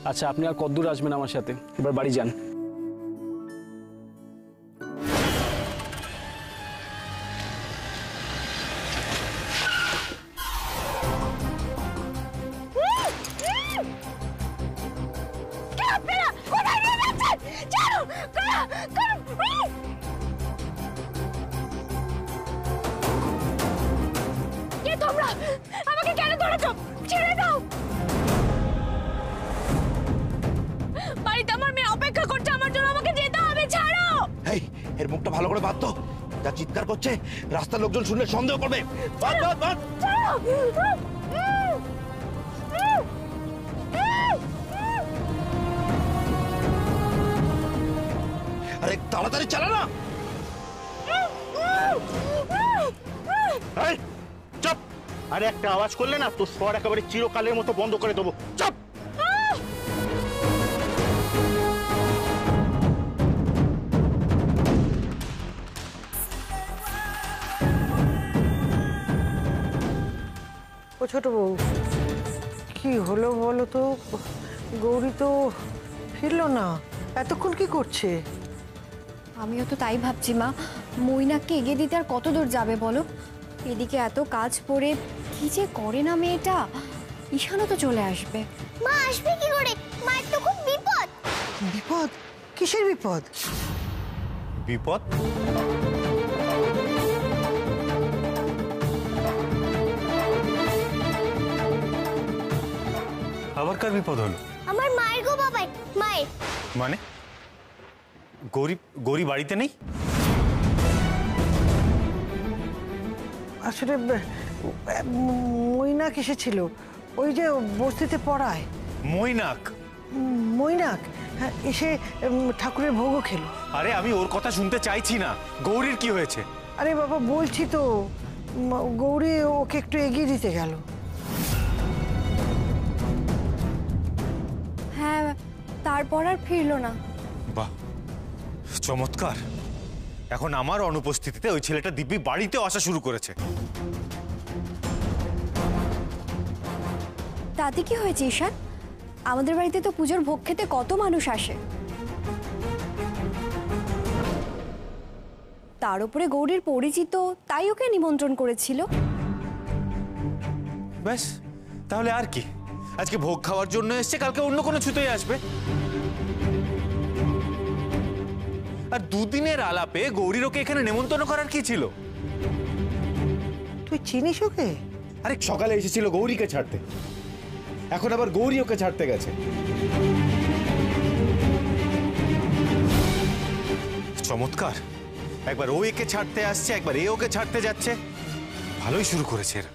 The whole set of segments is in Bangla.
আচ্ছা, আপনি আর কতদূর আসবেন আমার সাথে? এবার বাড়ি যান। আমাকে কেন ধরেছো? ছেড়ে দাও। বাড়িতে আমার মেয়ে অপেক্ষা করছে আমার জন্য, আমাকে যেতে হবে। ছাড়ো। এই এর মুখটা ভালো করে বাঁধ তো, যা চিৎকার করছে রাস্তার লোকজন শুনলে সন্দেহ করবে। বাঁধ বাঁধ বাঁধ। আরে তাড়াতাড়ি চালা না। চুপ! আরে একটা আওয়াজ করলে না তোর স্বর একেবারে চিরকালের মতো বন্ধ করে দেবো। চুপ! ও ছোট বউ, কি হলো বলো তো? গৌরী তো ফিরলো না, এতক্ষণ কি করছে? আমিও তো তাই ভাবছি মা, মইনাককে এগিয়ে দিতে আর কত দূর যাবে বলো? এদিকে এত কাজ পড়ে কি যে করে না মেয়েটা। ঈশানও তো চলে আসবে। মা আসবে কি করে? মায়ের তো খুব বিপদ। বিপদ? কিসের বিপদ? বিপদ? আবার কার বিপদ হলো? আমার মায়ের গো বাবা, মায়ের। মানে গৌরী বাড়িতে নেই? আসলে মৈনাক এসেছিল, ওই যে বস্তিতে পড়ায়। মৈনাক? মৈনাক হ্যাঁ, এসে ঠাকুরের ভোগও খেলো। আরে আমি ওর কথা শুনতে চাইছি না, গৌরীর কি হয়েছে? আরে বাবা বলছি তো, গৌরী ওকে একটু এগিয়ে দিতে গেল। হ্যাঁ, তারপর আর ফিরলো না। বাহ, চমৎকার। এখন আমার অনুপস্থিতিতে ওই ছেলেটা দিব্যি বাড়িতেও আসা শুরু করেছে। তাতে কি হয়েছে ঈশান? আমাদের বাড়িতে তো পুজোর ভোগ খেতে কত মানুষ আসে। তার উপরে গৌরীর পরিচিত, তাই ওকে নিমন্ত্রণ করেছিল। ব্যাস, তাহলে আর কি? আজকে ভোগ খাওয়ার জন্য এসছে, কালকে অন্য কোনো ছুতোই আসবে। আর দুদিনের আলাপে গৌরীর ওকে এখানে নেমন্তন্ন করার কি ছিল? তুই চিনিস ওকে? আরে সকালে এসেছিল গৌরীকে ছাড়তে, এখন আবার গৌরী ওকে ছাড়তে গেছে। চমৎকার, একবার ও একে ছাড়তে আসছে, একবার এ ওকে ছাড়তে যাচ্ছে। ভালোই শুরু করেছে এরা।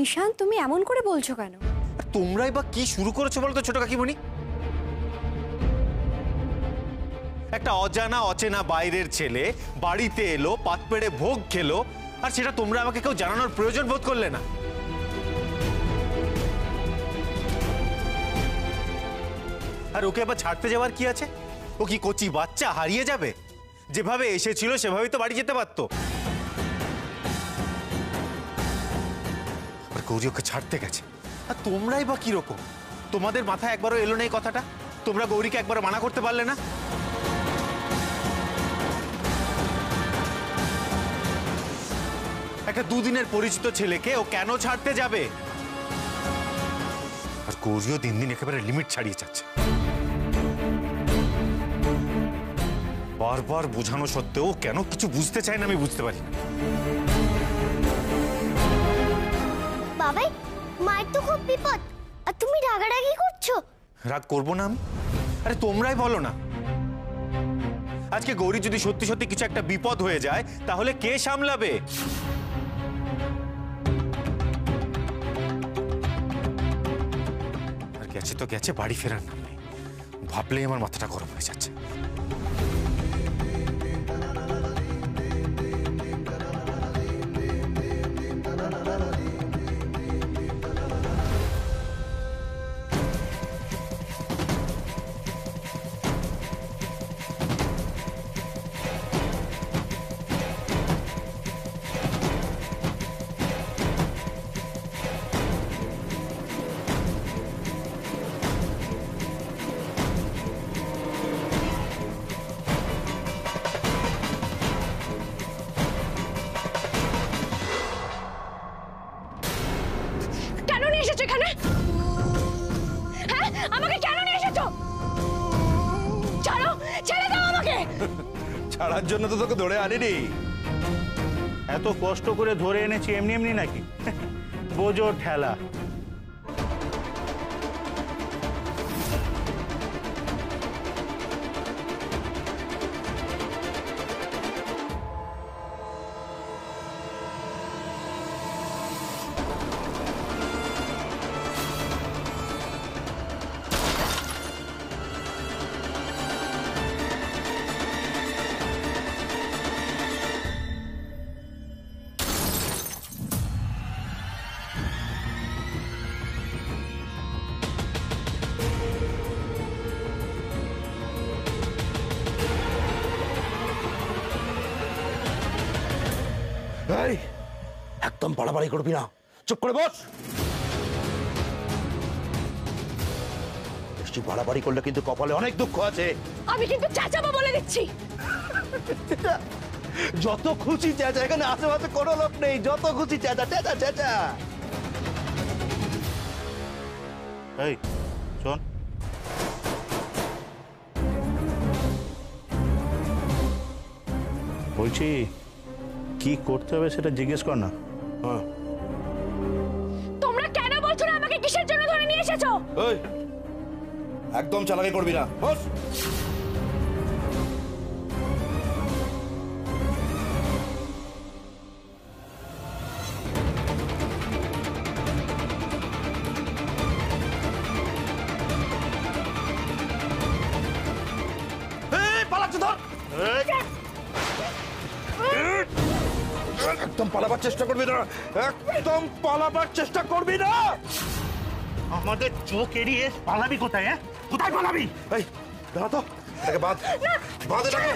ঈশান, তুমি এমন করে বলছো কেন? আর তোমরাই বা কি শুরু করেছো বলো তো ছোট কাকিমণি? একটা অজানা অচেনা বাইরের ছেলে বাড়িতে এলো, পাত পেড়ে ভোগ খেলো, আর সেটা তোমরা আমাকে কেউ জানানোর প্রয়োজন বোধ করলে না। আর ওকে আবার ছাড়তে যাওয়ার কি আছে? ও কি কচি বাচ্চা, হারিয়ে যাবে? যেভাবে এসেছিল সেভাবেই তো বাড়ি যেতে পারতো। আর গৌরী ওকে ছাড়তে গেছে, আর তোমরাই বা কিরকম? তোমাদের মাথায় একবারও এলো না এই কথাটা? তোমরা গৌরীকে একবারও মানা করতে পারলে না? একটা দুদিনের পরিচিত ছেলেকে ও কেন ছাড়তে যাবে? আর গৌরীও দিন দিন একেবারে লিমিট ছাড়িয়ে যাচ্ছে। বারবার বোঝানো সত্ত্বেও কেন কিছু বুঝতে চায় না আমি বুঝতে পারি না। বাবাই, মায়ের তো খুব বিপদ, আর তুমি রাগারাগি করছো। রাগ করবো না আমি? আরে তোমরাই বলো না। আজকে গৌরী যদি সত্যি সত্যি কিছু একটা বিপদ হয়ে যায় তাহলে কে সামলাবে? আর গেছে তো গেছে, বাড়ি ফেরার নাম নেই। ভাবলেই আমার মাথাটা গরম হয়ে যাচ্ছে। এখানে? হ্যাঁ, আমাকে কেন নিয়ে এসেছো? ছাড়ো, ছেড়ে দাও আমাকে। ছাড়ার জন্য তো তোকে ধরে আনিনি। এত কষ্ট করে ধরে এনেছি এমনি এমনি নাকি? বোঝো ঠেলা। এই, একদম বাড়াবাড়ি করবি না, চুপ করে বস। বেশি বাড়াবাড়ি করলে কিন্তু কপালে অনেক দুঃখ আছে। আমি কিন্তু চেঁচাবো বলে দিচ্ছি। যত খুশি চেঁচা, এখানে আশেপাশে কোনো লোক নেই, যত খুশি চেঁচা চেঁচা চেঁচা। এই শোন, বলছি কি করতে হবে সেটা জিজ্ঞেস কর না। হ্যাঁ, তোমরা কেন বলছো না আমাকে কিসের জন্য ধরে নিয়ে এসেছো? এই, একদম চালাকি করবি না, বস। পালাচ্ছে ধর। একদম পালাবার চেষ্টা করবি না, একদম পালাবার চেষ্টা করবি না। আমাদের চোখ এড়িয়ে পালাবি কোথায়? হ্যাঁ, কোথায় পালাবি? এই দাঁড়া তো, এটাকে বাঁধ, বাঁধ এটাকে।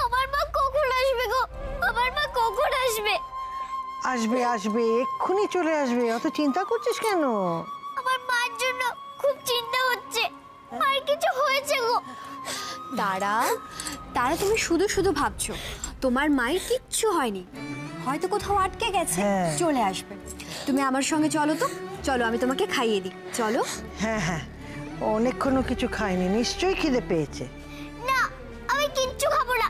আমার মা কখন আসবে গো? আমার মা কখন আসবে? আসবে আসবে, এক্ষুনি চলে আসবে। অত চিন্তা করছিস কেন? আমার মার জন্য খুব চিন্তা হচ্ছে। মার কিছু হয়েছে গো? তারা তারা তুমি শুধু শুধু ভাবছো, তোমার মায়ের কিচ্ছু হয়নি, হয়তো কোথাও আটকে গেছে, হ্যাঁ। চলে আসবে। তুমি আমার সঙ্গে চলো তো, চলো আমি তোমাকে খাইয়ে দিই, চলো। হ্যাঁ হ্যাঁ, অনেকক্ষণও কিছু খায়নি, নিশ্চয়ই খিদে পেয়েছে। না, আমি কিচ্ছু খাবো না।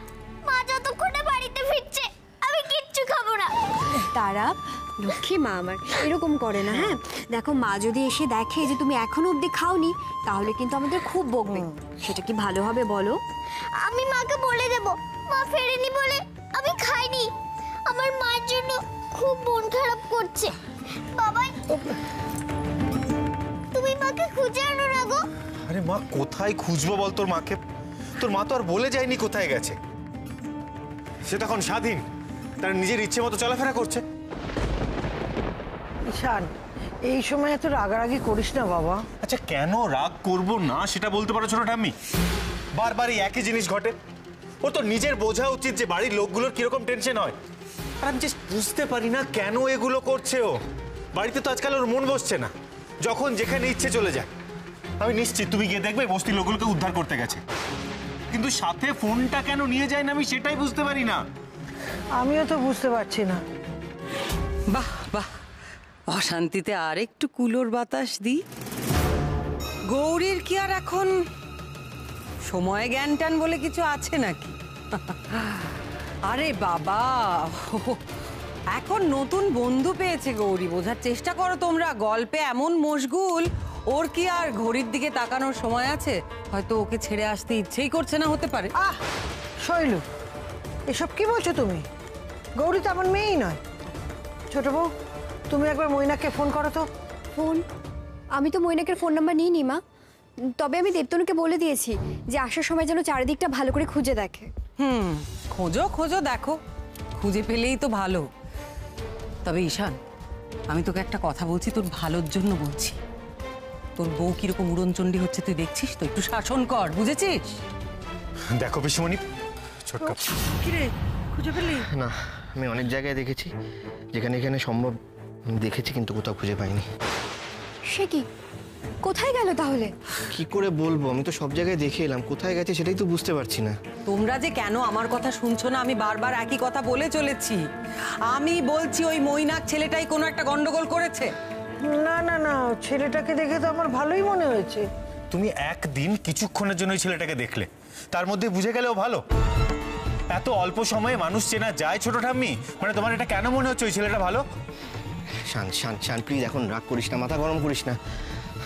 মা যতক্ষণে বাড়িতে ফিরছে আমি কিচ্ছু খাবো না। তারা লক্ষ্মী মা আমার এরকম করে না। হ্যাঁ দেখো, মা যদি এসে দেখে যে তুমি এখনো অবধি খাওনি, তাহলে কিন্তু আমাদের খুব বকবে। সেটা কি ভালো হবে বলো? আমি মাকে বলে দেব মা ফেরেনি বলে আমি খাইনি। আমার মার জন্য খুব মন খারাপ করছে। বাবাই, তুমি মাকে খুঁজে আনো না গো। আরে মা, কোথায় খুঁজবো বল তোর মাকে? তোর মা তো আর বলে যায়নি কোথায় গেছে। সে তখন স্বাধীন, তার নিজের ইচ্ছে মতো চলাফেরা করছে। ঈশান, এই সময় এত রাগারাগি করিস না বাবা। আচ্ছা, কেন রাগ করব না সেটা বলতে পারো ছোট ঠাম্মি? বারবার এই একই জিনিস ঘটে। ও তো নিজের বোঝা উচিত যে বাড়ির লোকগুলোর কিরকম টেনশন হয়। আর আমি জাস্ট বুঝতে পারি না কেন এগুলো করছে ও। বাড়িতে তো আজকাল ওর মন বসছে না, যখন যেখানে ইচ্ছে চলে যায়। আমি নিশ্চিত তুমি গিয়ে দেখবে বস্তির লোকগুলোকে উদ্ধার করতে গেছে, কিন্তু সাথে ফোনটা কেন নিয়ে যায় না আমি সেটাই বুঝতে পারি না। আমিও তো বুঝতে পারছি না। বাহ বাহ, অশান্তিতে আর একটু কুলোর বাতাস দিই। গৌরীর কি আর এখন সময় জ্ঞান টান বলে কিছু আছে নাকি? আরে বাবা, এখন নতুন বন্ধু পেয়েছে গৌরী, বোঝার চেষ্টা করো তোমরা। গল্পে এমন মশগুল, ওর কি আর ঘড়ির দিকে তাকানোর সময় আছে? হয়তো ওকে ছেড়ে আসতে ইচ্ছেই করছে না, হতে পারে। আহ শৈলু, এসব কি বলছো তুমি? গৌরী তো আমার মেয়েই নয়। ছোট বউ, তুমি একবার মৈনাকে ফোন করো তো। ফোন? আমি তো মৈনাকের ফোন নাম্বার নিইনি মা। তবে আমি দেবতনুকে বলে দিয়েছি যে আসার সময় যেন চারিদিকটা ভালো করে খুঁজে দেখে। খোঁজো খোঁজো, দেখো খুঁজে পেলেই তো ভালো। তবে ঈশান, আমি তোকে একটা কথা বলছি, তোর ভালোর জন্য বলছি। তোর বউ কিরকম উড়নচণ্ডী হচ্ছে তুই দেখছিস তো, একটু শাসন কর, বুঝেছিস? দেখো পিসিমণি, ছোটকা কিরে, খুঁজে পেলি? না আমি অনেক জায়গায় দেখেছি, যেখানে এখানে সম্ভব দেখেছি, কিন্তু কোথাও খুঁজে পাইনি। সে কি, কোথায় গেল তাহলে? কি করে বলবো, আমি তো সব জায়গায় দেখে এলাম, কোথায় গেছে সেটাই তো বুঝতে পারছি না। তোমরা যে কেন আমার কথা শুনছো না, আমি বারবার একই কথা বলে চলেছি। আমি বলছি ওই মৈনাক ছেলেটাই কোনো একটা গন্ডগোল করেছে। না না না, ছেলেটাকে দেখে তো আমার ভালোই মনে হয়েছে। তুমি একদিন কিছুক্ষণের জন্য ওই ছেলেটাকে দেখলে, তার মধ্যে বুঝে গেলেও ভালো? এত অল্প সময়ে মানুষ চেনা যায় ছোট ঠাম্মি? মানে তোমার এটা কেন মনে হচ্ছে ওই ছেলেটা ভালো? শান শান শান, প্লিজ এখন রাগ করিস না, মাথা গরম করিস না।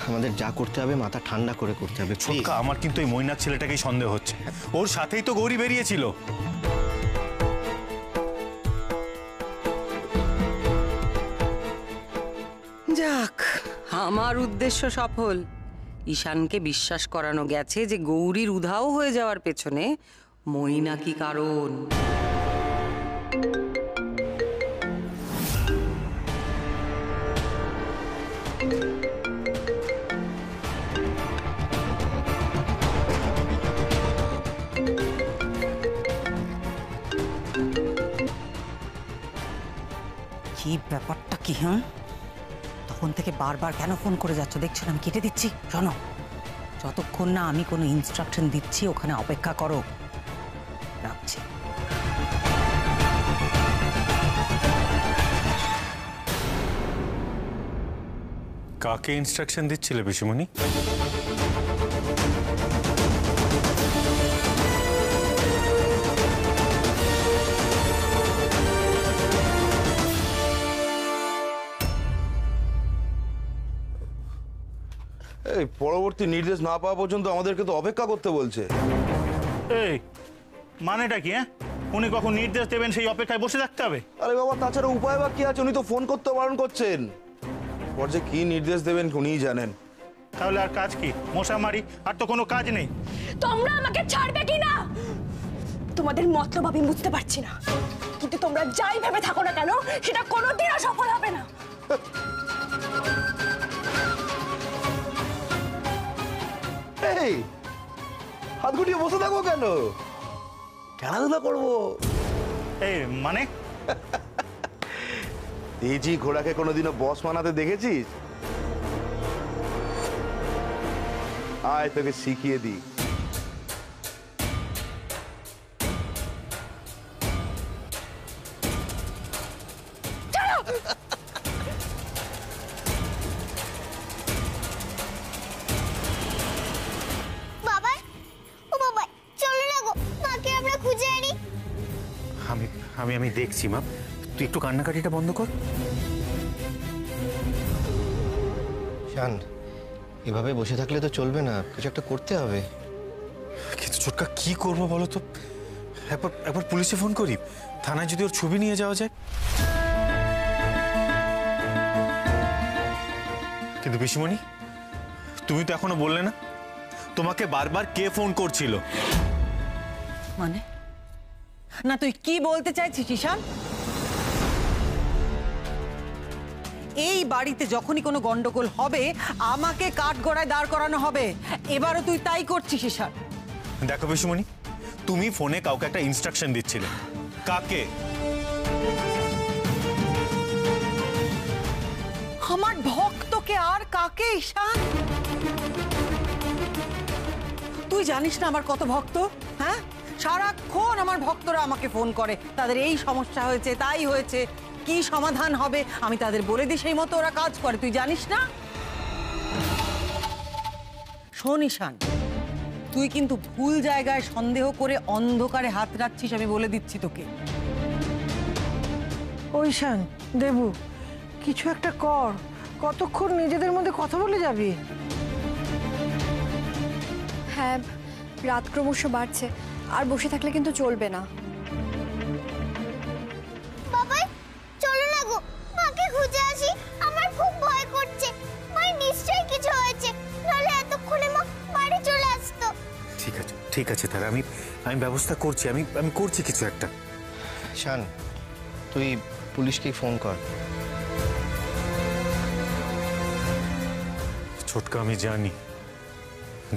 আমাদের যা করতে হবে মাথা ঠান্ডা করে করতে হবে। ছোটকা, আমার কিন্তু ওই মৈনাক ছেলেটাকেই সন্দেহ হচ্ছে। ওর সাথেই তো গৌরী বেরিয়েছিল। যাক, আমার উদ্দেশ্য সফল। ঈশানকে বিশ্বাস করানো গেছে যে গৌরীর উধাও হয়ে যাওয়ার পেছনে মৈনাকই কারণ। কি ব্যাপারটা কি? হ্যাঁ, তখন থেকে বারবার কেন ফোন করে যাচ্ছ? দেখছো না আমি কেটে দিচ্ছি। শোনো, যতক্ষণ না আমি কোনো ইনস্ট্রাকশন দিচ্ছি ওখানে অপেক্ষা করো। রাখছি। কাকে ইনস্ট্রাকশন দিচ্ছিলে পিসিমণি? এই পরবর্তী নির্দেশ না পাওয়া পর্যন্ত আমাদেরকে তো অপেক্ষা করতে বলছে। এই মানেটা কি? হ্যাঁ, উনি কখন নির্দেশ দেবেন সেই অপেক্ষায় বসে থাকতে হবে? আরে বাবা, তাছাড়া উপায় বা কি আছে? উনি তো ফোন করতে বারণ করছেন। পর যে কি নির্দেশ দেবেন উনিই জানেন। তাহলে আর কাজ কি? মশা মারি, আর তো কোনো কাজ নেই। তোমরা আমাকে ছাড়বে কি না? তোমাদের মতলব আমি বুঝতে পারছি না, কিন্তু তোমরা যাই ভেবে থাকো না কেন সেটা কোনোদিনও সফল হবে না। এই হাত গুটিয়ে বসে থাকবো কেন? খেলাধুলা করবো। এই মানে তেজি ঘোড়াকে কোনোদিনও বস মানাতে দেখেছিস? আয় তোকে শিখিয়ে দিই। বাবা, ও বাবা, চলো না গো, মাকে আমরা খুঁজে আনি। আমি দেখছি মা, তুই একটু কান্নাকাটিটা বন্ধ কর। শান, এভাবে বসে থাকলে তো চলবে না, কিছু একটা করতে হবে। কিন্তু ছোটকা, কি করবো বলো তো? একবার পুলিশে ফোন করি, থানায় যদি ওর ছবি নিয়ে যাওয়া যায়। কিন্তু পিসিমণি, তুমি তো এখনো বললে না তোমাকে বারবার কে ফোন করছিল। মানে না, তুই কি বলতে চাইছিস ঈশান? এই বাড়িতে যখনই কোনো গন্ডগোল হবে আমাকে কাঠগড়ায় দাঁড় করানো হবে। এবারও তুই তাই করছিস ঈশান। দেখো পিসিমণি, তুমি ফোনে কাউকে একটা ইনস্ট্রাকশন দিচ্ছিলে। কাকে? আমার ভক্তকে। আর কাকে ঈশান? তুই জানিস না আমার কত ভক্ত? হ্যাঁ, সারাক্ষণ আমার ভক্তরা আমাকে ফোন করে, তাদের এই সমস্যা হয়েছে, তাই হয়েছে, কি সমাধান হবে আমি তাদের বলে দিই, সেই মতো ওরা কাজ করে। তুই জানিস না? শোন ঈশান, তুই কিন্তু ভুল জায়গায় সন্দেহ করে অন্ধকারে হাত রাখছিস, আমি বলে দিচ্ছি তোকে। ওই শান, দেবু, কিছু একটা কর। কতক্ষণ নিজেদের মধ্যে কথা বলে যাবি? হ্যাঁ, রাত ক্রমশ বাড়ছে, আর বসে থাকলে কিন্তু চলবে না। বাবা, চলো না গো, মাকে খুঁজে আসি। আমার খুব ভয় করছে, মায়ের নিশ্চয়ই কিছু হয়েছে, নাহলে এতক্ষণে মা বাড়ি চলে আসতো। ঠিক আছে, তাহলে আমি ব্যবস্থা করছি, আমি করছি কিছু একটা। শান, তুই পুলিশকে ফোন কর। ছোটকা, আমি জানি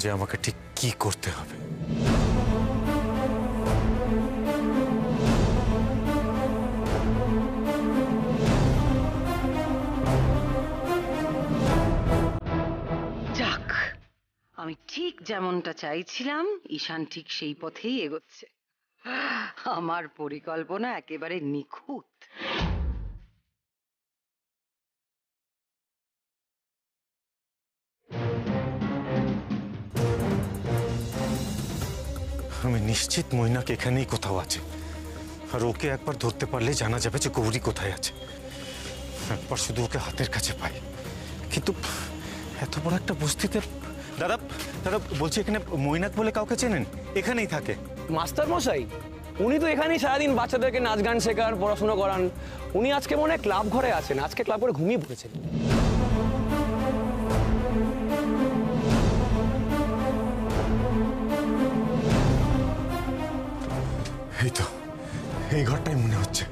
যে আমাকে ঠিক কি করতে হবে। যেমনটা চাইছিলাম ঈশান ঠিক সেই পথেই এগোচ্ছে। আমার পরিকল্পনা একেবারে নিখুঁত। আমি নিশ্চিত মৈনাক এখানেই কোথাও আছে, আর ওকে একবার ধরতে পারলে জানা যাবে যে গৌরী কোথায় আছে। একবার শুধু ওকে হাতের কাছে পাই। কিন্তু এত বড় একটা বস্তিতে দাদা দাদা বলছি, এখানে মৈনাক বলে কাউকে চেনেন? এখানেই থাকে। মাস্টার মশাই, উনি তো এখানেই সারাদিন বাচ্চাদেরকে নাচ গান শেখান, পড়াশোনা করান। উনি আজকে মনে হয় ক্লাব ঘরে আছেন, আজকে ক্লাব ঘরে ঘুমিয়ে পড়েছেন। এই তো, এই ঘরটাই মনে হচ্ছে।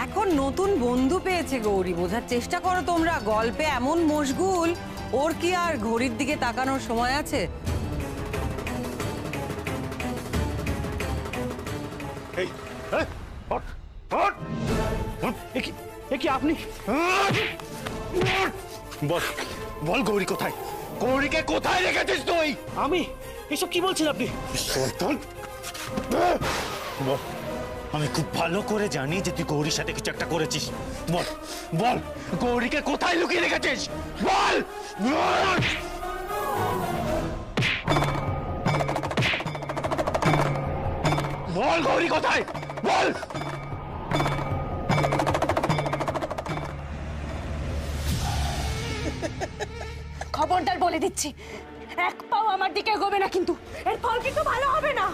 এখন নতুন বন্ধু পেয়েছে গৌরী, বোঝার চেষ্টা করো তোমরা। গল্পে এমন মশগুল, ওর কি আর ঘড়ির দিকে তাকানোর সময় আছে? আপনি বল বল, গৌরী কোথায়? গৌরীকে কোথায় রেখেছিস তুই? আমি এসব কি বলছেন আপনি? বল, আমি খুব ভালো করে জানি যে তুই গৌরীর সাথে কিছু একটা করেছিস। বল বল, গৌরীকে কোথায় লুকিয়ে রেখেছিস? বল বল। বল গৌরী কোথায়? বল। খবরদার বলে দিচ্ছি, এক পাও আমার দিকে এগোবে না, কিন্তু এর ফল কিন্তু ভালো হবে না।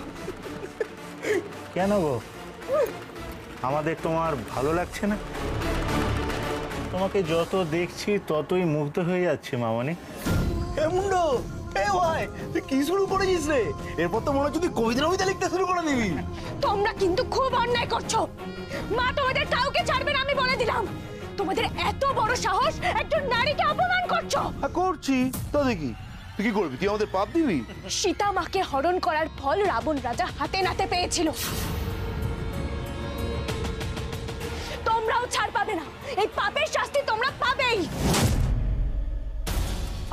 কেন গো, আমাদের তোমার ভালো লাগছে না? তোমাকে যত দেখছি ততই মুগ্ধ হয়ে যাচ্ছে মামনি। এ মুন্ডো, এ ভাই, তুই কি শুরু করেছিস রে? এরপর তো মনে হচ্ছে তুই কবিতা লিখতে শুরু করে দিবি। তোমরা কিন্তু খুব অন্যায় করছো। মা তোমাদের কাউকে ছাড়বে না, আমি বলে দিলাম। তোমাদের এত বড় সাহস, একজন নারীকে অপমান করছো। করছি তো দেখি, তুই কি করবি? তুই আমাদের পাপ দিবি? সীতা মাকে হরণ করার ফল রাবণ রাজা হাতে নাতে পেয়েছিল। তোমরাও ছাড় পাবে না, এই পাপের শাস্তি তোমরা পাবেই।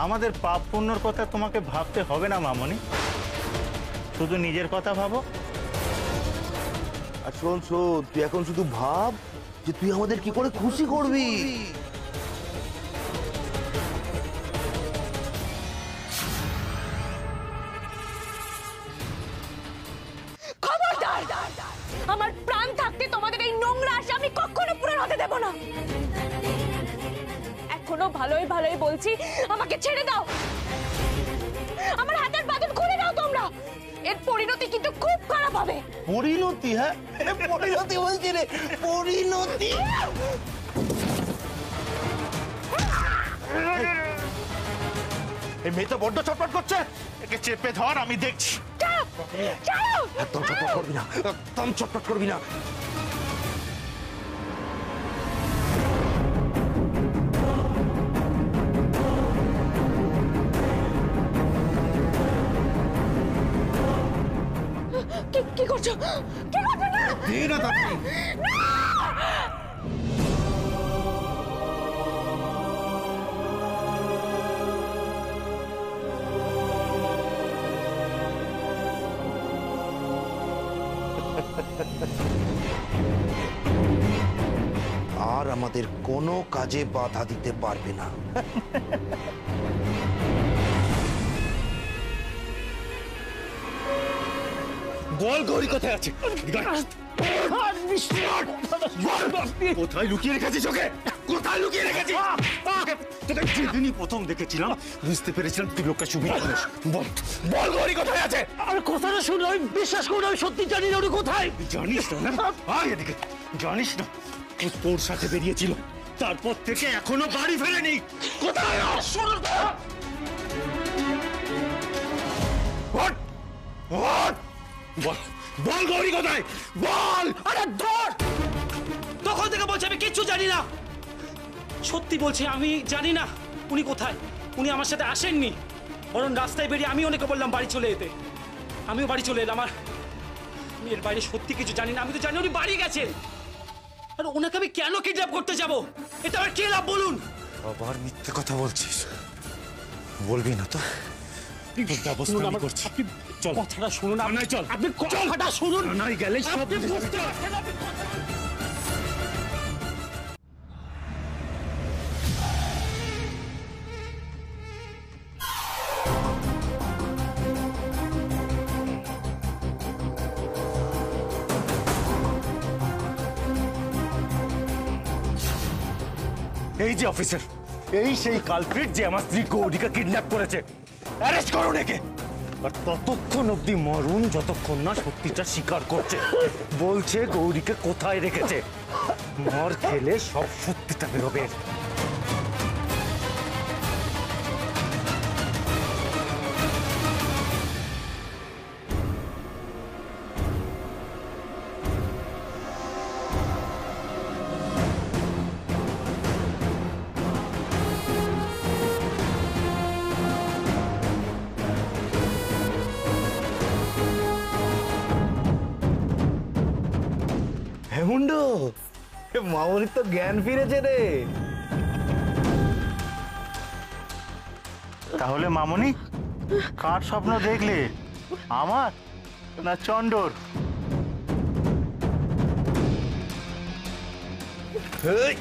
আমাদের পাপ পুণ্যর কথা তোমাকে ভাবতে হবে না মামনি, শুধু নিজের কথা ভাবো। আর শোন শোন, তুই এখন শুধু ভাব যে তুই আমাদের কি করে খুশি করবি। খবরদার, আমার প্রাণ থাকতে তোমাদের এই নোংরা আশা আমি কখনো পূরণ হতে দেব না। এখনো ভালোই ভালোই বলছি, আমাকে ছেড়ে দাও। আমার হাতের বাঁধন খুলে দাও তোমরা। এর পরিণতি কিন্তু খুব খারাপ হবে। পরিণতি? হ্যাঁ, পরিণতি বলছি রে, পরিণতি। এই মেয়ে তো বড্ড চটপট করছে, একে চেপে ধর, আমি দেখছি। একদম চটপট করবি না, একদম চটপট করবি না। কি করছো? কি করছো? না দে না তাড়াতাড়ি। আর আমাদের কোনো কাজে বাধা দিতে পারবে না। বল গৌরী কোথায় আছে? কোথায় লুকিয়ে রেখেছিস ওকে? কোথায় লুকিয়ে রেখেছিস? তোকে যেদিনই প্রথম দেখেছিলাম বুঝতে পেরেছিলাম তুই লোকটা সুবিধা করিস। বল বল গৌরী কোথায় আছে? আর কথাটা শুনে আমি বিশ্বাস করুন, আমি সত্যি জানি না উনি কোথায়। জানিস না? আয় এদিকে। জানিস না তোর সাথে বেরিয়েছিল, তারপর থেকে এখনো বাড়ি ফেরেনি। কোথায়? বল বল গৌরী কোথায়? বল। আরে ধর, তখন থেকে বলছে আমি কিচ্ছু জানি না। সত্যি বলছি, আমি জানি না উনি কোথায়। উনি আমার সাথে আসেননি। বরং রাস্তায় বেরিয়ে আমি ওনাকে বললাম বাড়ি চলে যেতে। আমিও বাড়ি চলে এলাম। আর আমি এর বাইরে সত্যি কিছু জানি না। আমি তো জানি উনি বাড়ি গেছেন। আর ওনাকে আমি কেন কিডন্যাপ করতে যাব? এটা আমার কি লাভ বলুন? আবার মিথ্যে কথা বলছিস, বলবি না তো? ব্যবস্থা আমি করছি। চল, কথাটা শুনুন। নয় চল, আপনি কথাটা শুনুন। নয় গেলে সব আপনি বুঝতে পারছেন না? এই যে অফিসার, এই সেই কালপ্রিট যে আমার স্ত্রী গৌরীকে কিডন্যাপ করেছে। অ্যারেস্ট করুন একে। আর ততক্ষণ অব্দি মরুন যতক্ষণ না সত্যিটা স্বীকার করছে, বলছে গৌরীকে কোথায় রেখেছে। মর খেলে সব সত্যিটা বেরোবে। হেমুন্ড, মামনির তো জ্ঞান ফিরেছে রে। তাহলে মামনি কার স্বপ্ন দেখলে, আমার না চন্ডর? এই